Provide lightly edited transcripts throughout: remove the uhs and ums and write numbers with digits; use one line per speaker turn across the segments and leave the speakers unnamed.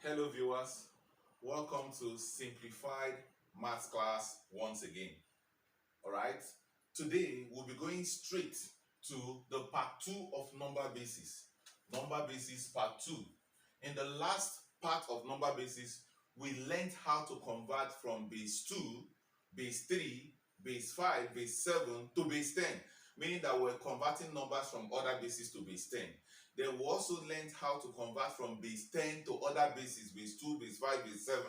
Hello viewers, welcome to Simplified Maths class once again. Alright, today we'll be going straight to the part 2 of number basis. Number basis part 2. In the last part of number basis, we learned how to convert from base 2, base 3, base 5, base 7 to base 10, meaning that we're converting numbers from other bases to base 10. Then we also learned how to convert from base 10 to other bases, base 2, base 5, base 7.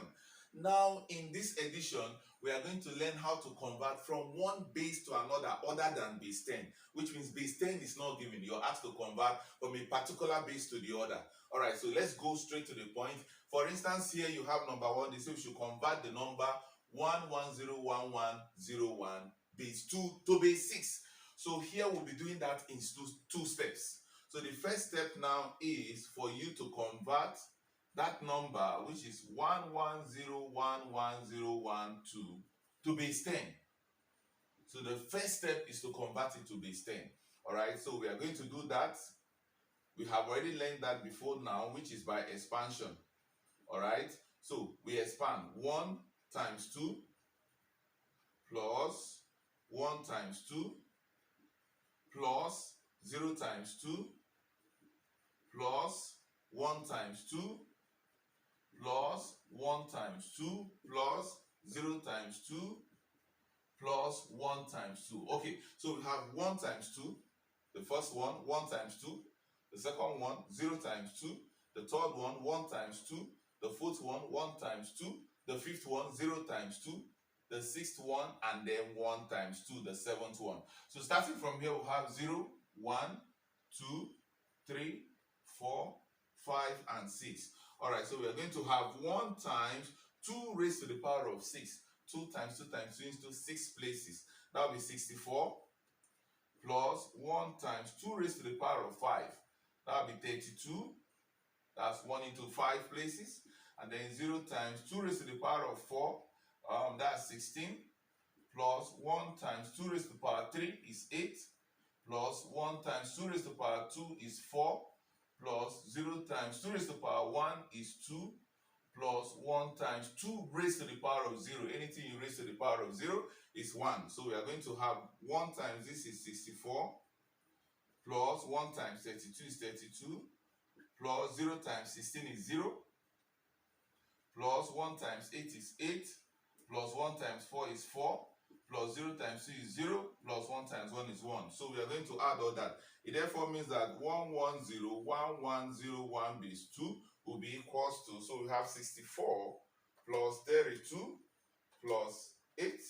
Now, in this edition, we are going to learn how to convert from one base to another other than base 10, which means base 10 is not given. You're asked to convert from a particular base to the other. All right, so let's go straight to the point. For instance, here you have number 1. They say we should convert the number 1101101 base 2 to base 6. So here we'll be doing that in two steps. So the first step now is for you to convert that number, which is 1101101 to base 10. So the first step is to convert it to base 10. All right, so we are going to do that. We have already learned that before now, which is by expansion. All right, so we expand 1 times 2 plus 1 times 2 plus 0 times 2 plus 1 times 2 plus 1 times 2 plus 0 times 2 plus 1 times 2. Okay, so we have 1 times 2, the first one, 1 times 2, the second one, 0 times 2, the third one, 1 times 2, the fourth one, 1 times 2, the fifth one, 0 times 2, the sixth one, and then 1 times 2, the seventh one. So starting from here, we have 0, 1, 2, 3, 4, 5, and 6. All right, so we are going to have 1 times 2 raised to the power of 6. 2 times 2 times 2 into 6 places. That will be 64 plus 1 times 2 raised to the power of 5. That will be 32. That's 1 into 5 places. And then 0 times 2 raised to the power of 4. That's 16. Plus 1 times 2 raised to the power 3 is 8. Plus 1 times 2 raised to the power 2 is 4. Plus 0 times 2 raised to the power 1 is 2. Plus 1 times 2 raised to the power of 0. Anything you raise to the power of 0 is 1. So we are going to have 1 times this is 64. Plus 1 times 32 is 32. Plus 0 times 16 is 0. Plus 1 times 8 is 8. Plus 1 times 4 is 4. Plus 0 times 2 is 0. Plus 1 times 1 is 1. So we are going to add all that. It therefore means that 1101101 base 2 will be equals to, so we have 64 plus 32 plus 8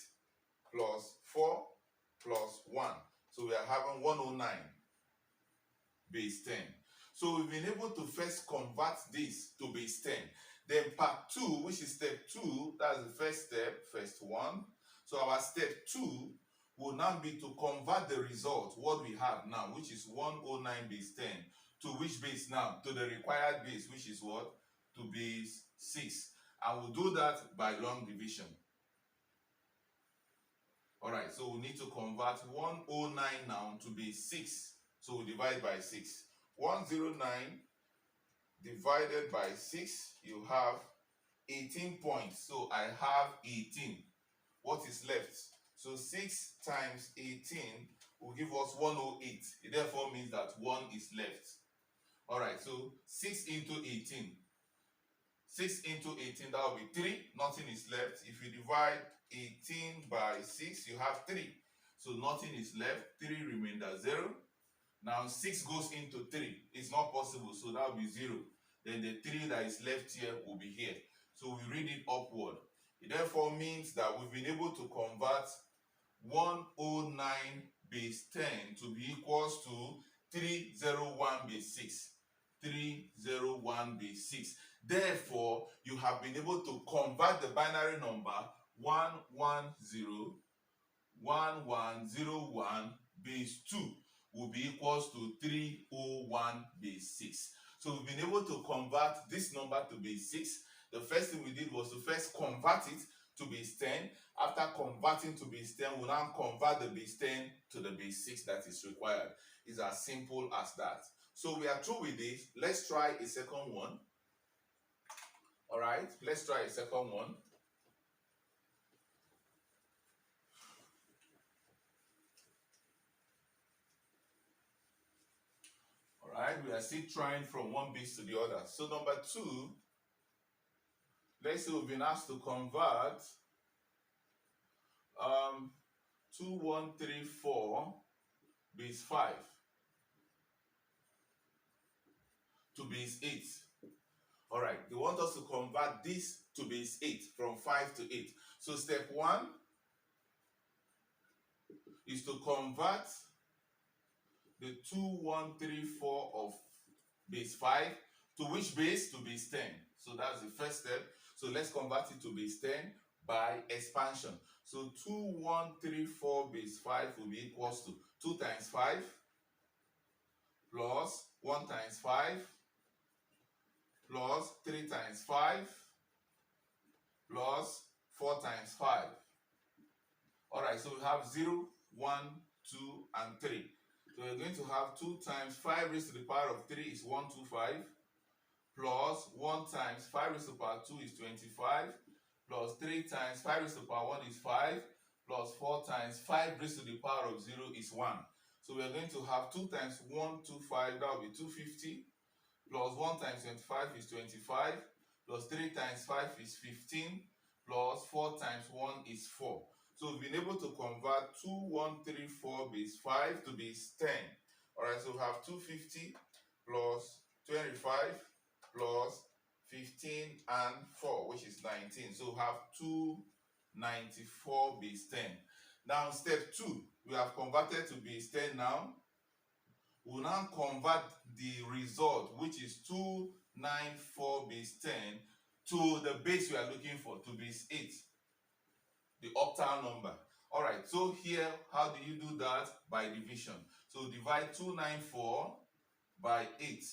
plus 4 plus 1. So we are having 109 base 10. So we've been able to first convert this to base 10. Then part 2, which is step 2, that's the first step, first one. So our step 2 will now be to convert the result, what we have now, which is 109 base 10, to which base now? To the required base, which is what? To base 6. And we'll do that by long division. Alright, so we need to convert 109 now to base 6. So we divide by 6. 109 divided by 6, you have 18 points. So I have 18. What is left? So 6 times 18 will give us 108. It therefore means that 1 is left. Alright, so 6 into 18. 6 into 18, that will be 3. Nothing is left. If you divide 18 by 6, you have 3. So nothing is left. 3 remainder 0. Now 6 goes into 3. It's not possible, so that will be 0. Then the 3 that is left here will be here. So we read it upward. It therefore means that we've been able to convert 109 base 10 to be equals to 301 base 6. 301 base 6. Therefore, you have been able to convert the binary number 1101101 base 2 will be equals to 301 base 6. So we've been able to convert this number to base 6. The first thing we did was to first convert it to base 10. After converting to base 10, we'll now convert the base 10 to the base 6 that is required. It's as simple as that. So we are through with this. Let's try a second one. right, let's try a second one. All right, we are still trying from one base to the other. So number 2, let's say we've been asked to convert 2134 base 5 to base 8. All right, they want us to convert this to base 8, from 5 to 8. So step 1 is to convert the 2134 of base 5 to which base? To base 10. So that's the first step. So let's convert it to base 10 by expansion. So 2134 base 5 will be equals to 2 times 5 plus 1 times 5 plus 3 times 5 plus 4 times 5. All right, so we have 0, 1, 2, and 3. So we're going to have 2 times 5 raised to the power of 3 is 125, plus 1 times 5 raised to the power 2 is 25, plus 3 times 5 raised to the power 1 is 5, plus 4 times 5 raised to the power of 0 is 1. So we're going to have 2 times 125, that will be 250, plus 1 times 25 is 25, plus 3 times 5 is 15, plus 4 times 1 is 4. So we've been able to convert 2134 base 5 to base 10. All right, so we have 250 plus 25 plus 15 and 4, which is 19. So we have 294 base 10. Now, step 2, we have converted to base 10 now. We'll now convert the result, which is 294 base 10, to the base we are looking for, to base 8, the octal number. All right, so here, how do you do that? By division. So divide 294 by 8.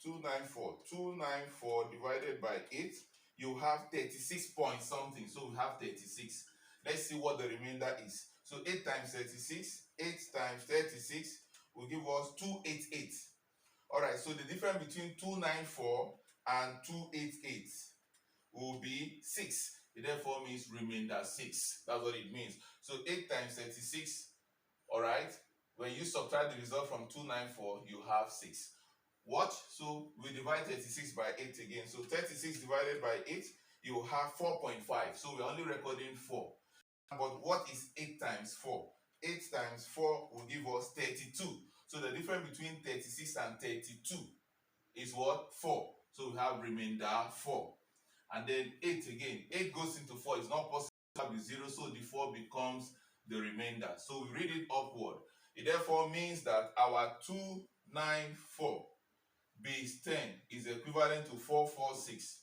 294 divided by 8, you have 36 point something. So we have 36. Let's see what the remainder is. So 8 times 36, 8 times 36 will give us 288. All right, so the difference between 294 and 288 will be 6. It therefore means remainder 6. That's what it means. So 8 times 36, all right, when you subtract the result from 294, you have 6. Watch, so we divide 36 by 8 again. So 36 divided by 8, you have 4.5. So we're only recording 4. But what is 8 times 4? 8 times 4 will give us 32. So the difference between 36 and 32 is what? 4. So we have remainder 4. And then 8 again. 8 goes into 4. It's not possible to have a 0, so the 4 becomes the remainder. So we read it upward. It therefore means that our 294 base 10 is equivalent to 446.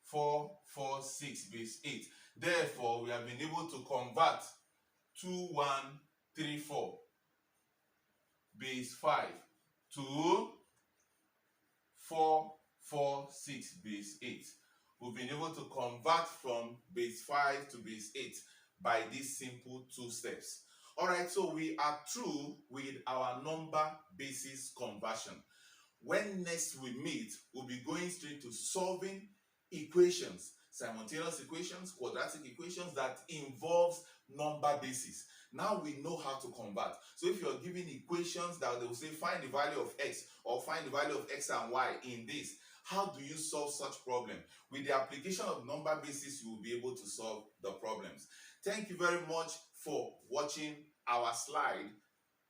446 base 8. Therefore, we have been able to convert 2134 base 5 to 446 base 8. We've been able to convert from base 5 to base 8 by these simple 2 steps. All right, so we are through with our number basis conversion. When next we meet, we'll be going straight to solving equations, simultaneous equations, quadratic equations that involves number basis. Now we know how to convert. So if you're given equations that they will say find the value of x or find the value of x and y in this, how do you solve such problem? With the application of number basis, you will be able to solve the problems. Thank you very much for watching our slide,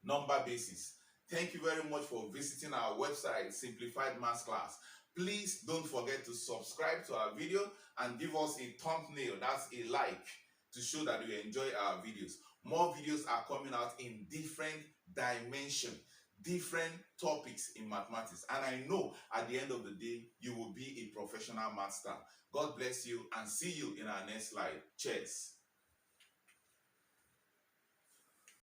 number basis. Thank you very much for visiting our website, Simplified Maths Class. Please don't forget to subscribe to our video and give us a thumbnail, that's a like, to show that you enjoy our videos. More videos are coming out in different dimensions, different topics in mathematics. And I know at the end of the day, you will be a professional math star. God bless you and see you in our next slide. Cheers.